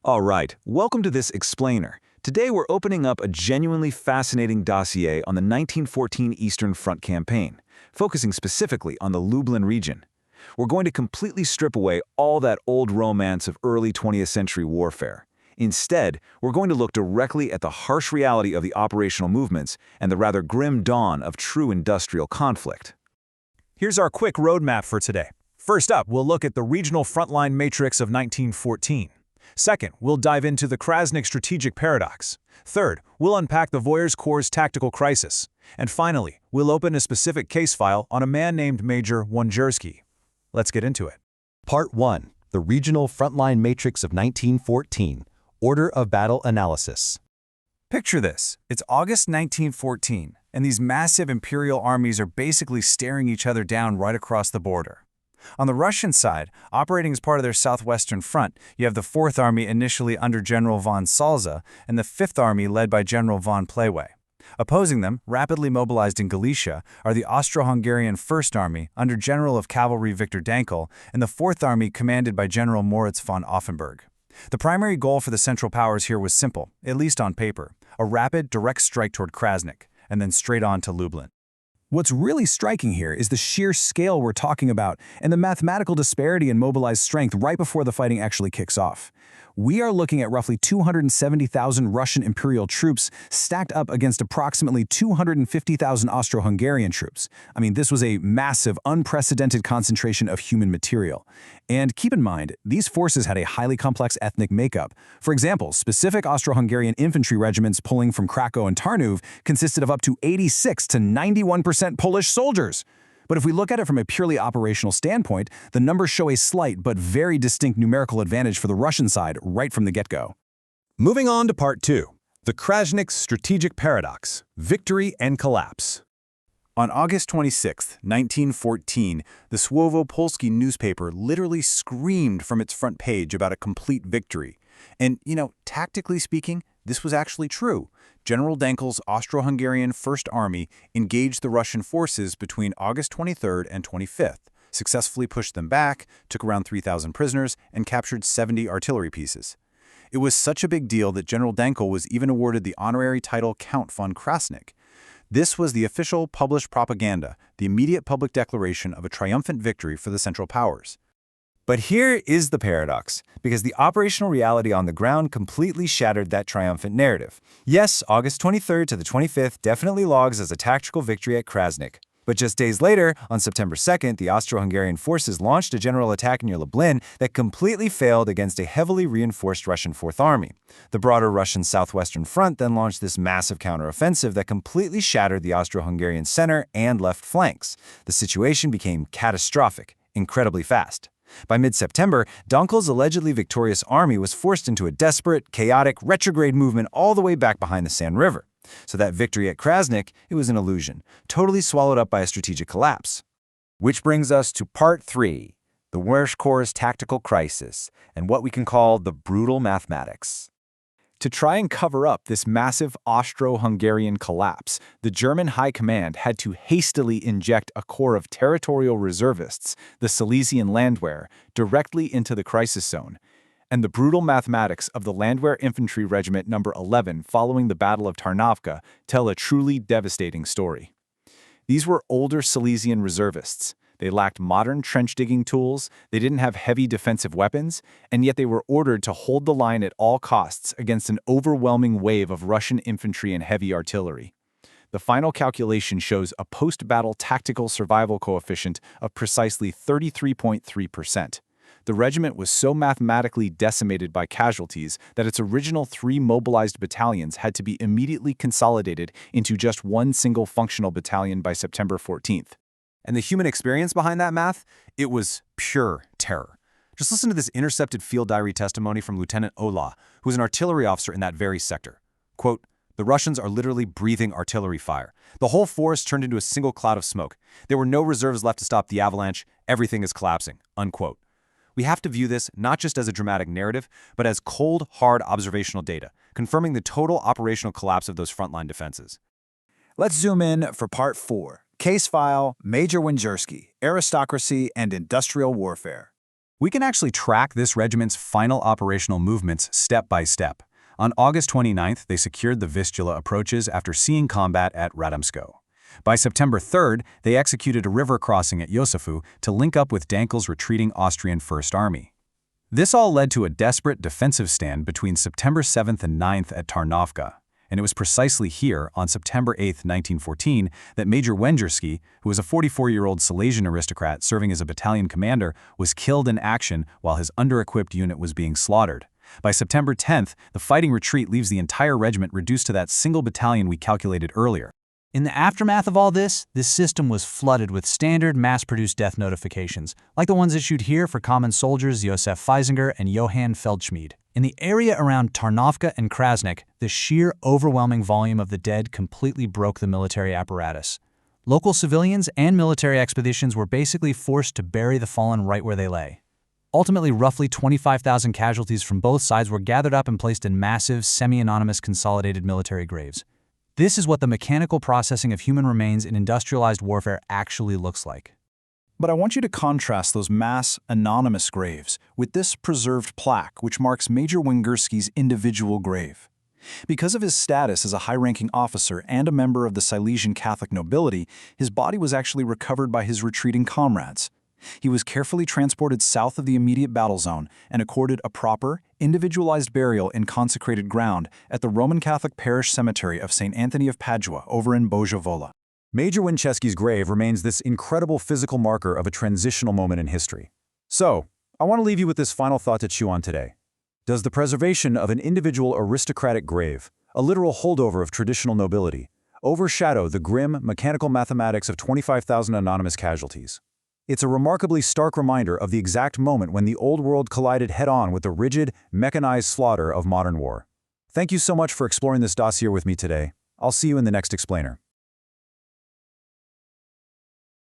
All right, welcome to this explainer. Today we're opening up a genuinely fascinating dossier on the 1914 Eastern Front campaign, focusing specifically on the Lublin region. We're going to completely strip away all that old romance of early 20th century warfare. Instead, we're going to look directly at the harsh reality of the operational movements and the rather grim dawn of true industrial conflict. Here's our quick roadmap for today. First up, we'll look at the regional frontline matrix of 1914. Second, we'll dive into the Kraśnik strategic paradox. Third, we'll unpack the Voyeurs Corps' tactical crisis. And finally, we'll open a specific case file on a man named Major Wengersky. Let's get into it. Part 1. The Regional Frontline Matrix of 1914. Order of Battle Analysis. Picture this. It's August 1914, and these massive imperial armies are basically staring each other down right across the border. On the Russian side, operating as part of their southwestern front, you have the 4th Army initially under General von Salza and the 5th Army led by General von Plehwe. Opposing them, rapidly mobilized in Galicia, are the Austro-Hungarian 1st Army under General of Cavalry Victor Dankl and the 4th Army commanded by General Moritz von Offenburg. The primary goal for the Central Powers here was simple, at least on paper: a rapid, direct strike toward Krasnik, and then straight on to Lublin. What's really striking here is the sheer scale we're talking about and the mathematical disparity in mobilized strength right before the fighting actually kicks off. We are looking at roughly 270,000 Russian imperial troops stacked up against approximately 250,000 Austro-Hungarian troops. I mean, this was a massive, unprecedented concentration of human material. And keep in mind, these forces had a highly complex ethnic makeup. For example, specific Austro-Hungarian infantry regiments pulling from Krakow and Tarnów consisted of up to 86 to 91% Polish soldiers. But if we look at it from a purely operational standpoint, the numbers show a slight but very distinct numerical advantage for the Russian side right from the get-go. Moving on to Part 2. The Kraśnik strategic paradox. Victory and collapse. On August 26, 1914, the Słowo Polskie newspaper literally screamed from its front page about a complete victory. And, tactically speaking, this was actually true. General Dankl's Austro-Hungarian 1st Army engaged the Russian forces between August 23rd and 25th, successfully pushed them back, took around 3,000 prisoners, and captured 70 artillery pieces. It was such a big deal that General Dankl was even awarded the honorary title Count von Krasnik. This was the official published propaganda, the immediate public declaration of a triumphant victory for the Central Powers. But here is the paradox, because the operational reality on the ground completely shattered that triumphant narrative. Yes, August 23rd to the 25th definitely logs as a tactical victory at Krasnik. But just days later, on September 2nd, the Austro-Hungarian forces launched a general attack near Lublin that completely failed against a heavily reinforced Russian 4th Army. The broader Russian southwestern front then launched this massive counteroffensive that completely shattered the Austro-Hungarian center and left flanks. The situation became catastrophic, incredibly fast. By mid-September, Dankl's allegedly victorious army was forced into a desperate, chaotic, retrograde movement all the way back behind the San River. So that victory at Krasnik, it was an illusion, totally swallowed up by a strategic collapse. Which brings us to Part 3, the Voyeurs Corps' tactical crisis, and what we can call the brutal mathematics. To try and cover up this massive Austro-Hungarian collapse, the German High Command had to hastily inject a corps of territorial reservists, the Silesian Landwehr, directly into the crisis zone. And the brutal mathematics of the Landwehr Infantry Regiment No. 11 following the Battle of Tarnawka tell a truly devastating story. These were older Silesian reservists. They lacked modern trench-digging tools, they didn't have heavy defensive weapons, and yet they were ordered to hold the line at all costs against an overwhelming wave of Russian infantry and heavy artillery. The final calculation shows a post-battle tactical survival coefficient of precisely 33.3%. The regiment was so mathematically decimated by casualties that its original 3 mobilized battalions had to be immediately consolidated into just one single functional battalion by September 14th. And the human experience behind that math? It was pure terror. Just listen to this intercepted field diary testimony from Lieutenant Ola, who was an artillery officer in that very sector. Quote, "The Russians are literally breathing artillery fire. The whole forest turned into a single cloud of smoke. There were no reserves left to stop the avalanche. Everything is collapsing." Unquote. We have to view this not just as a dramatic narrative, but as cold, hard observational data, confirming the total operational collapse of those frontline defenses. Let's zoom in for Part 4. Case file, Major Wengersky, Aristocracy and Industrial Warfare. We can actually track this regiment's final operational movements step by step. On August 29th, they secured the Vistula approaches after seeing combat at Radomsko. By September 3rd, they executed a river crossing at Josefu to link up with Dankel's retreating Austrian First Army. This all led to a desperate defensive stand between September 7th and 9th at Tarnawka, and it was precisely here, on September 8, 1914, that Major Wengersky, who was a 44-year-old Silesian aristocrat serving as a battalion commander, was killed in action while his under-equipped unit was being slaughtered. By September 10th, the fighting retreat leaves the entire regiment reduced to that single battalion we calculated earlier. In the aftermath of all this system was flooded with standard mass-produced death notifications, like the ones issued here for common soldiers Josef Feisinger and Johann Feldschmied. In the area around Tarnawka and Krasnik, the sheer overwhelming volume of the dead completely broke the military apparatus. Local civilians and military expeditions were basically forced to bury the fallen right where they lay. Ultimately, roughly 25,000 casualties from both sides were gathered up and placed in massive, semi-anonymous consolidated military graves. This is what the mechanical processing of human remains in industrialized warfare actually looks like. But I want you to contrast those mass, anonymous graves with this preserved plaque which marks Major Wengersky's individual grave. Because of his status as a high-ranking officer and a member of the Silesian Catholic nobility, his body was actually recovered by his retreating comrades. He was carefully transported south of the immediate battle zone and accorded a proper, individualized burial in consecrated ground at the Roman Catholic parish cemetery of St. Anthony of Padua over in Boża Wola. Major Wengersky's grave remains this incredible physical marker of a transitional moment in history. So, I want to leave you with this final thought to chew on today. Does the preservation of an individual aristocratic grave, a literal holdover of traditional nobility, overshadow the grim, mechanical mathematics of 25,000 anonymous casualties? It's a remarkably stark reminder of the exact moment when the old world collided head-on with the rigid, mechanized slaughter of modern war. Thank you so much for exploring this dossier with me today. I'll see you in the next explainer.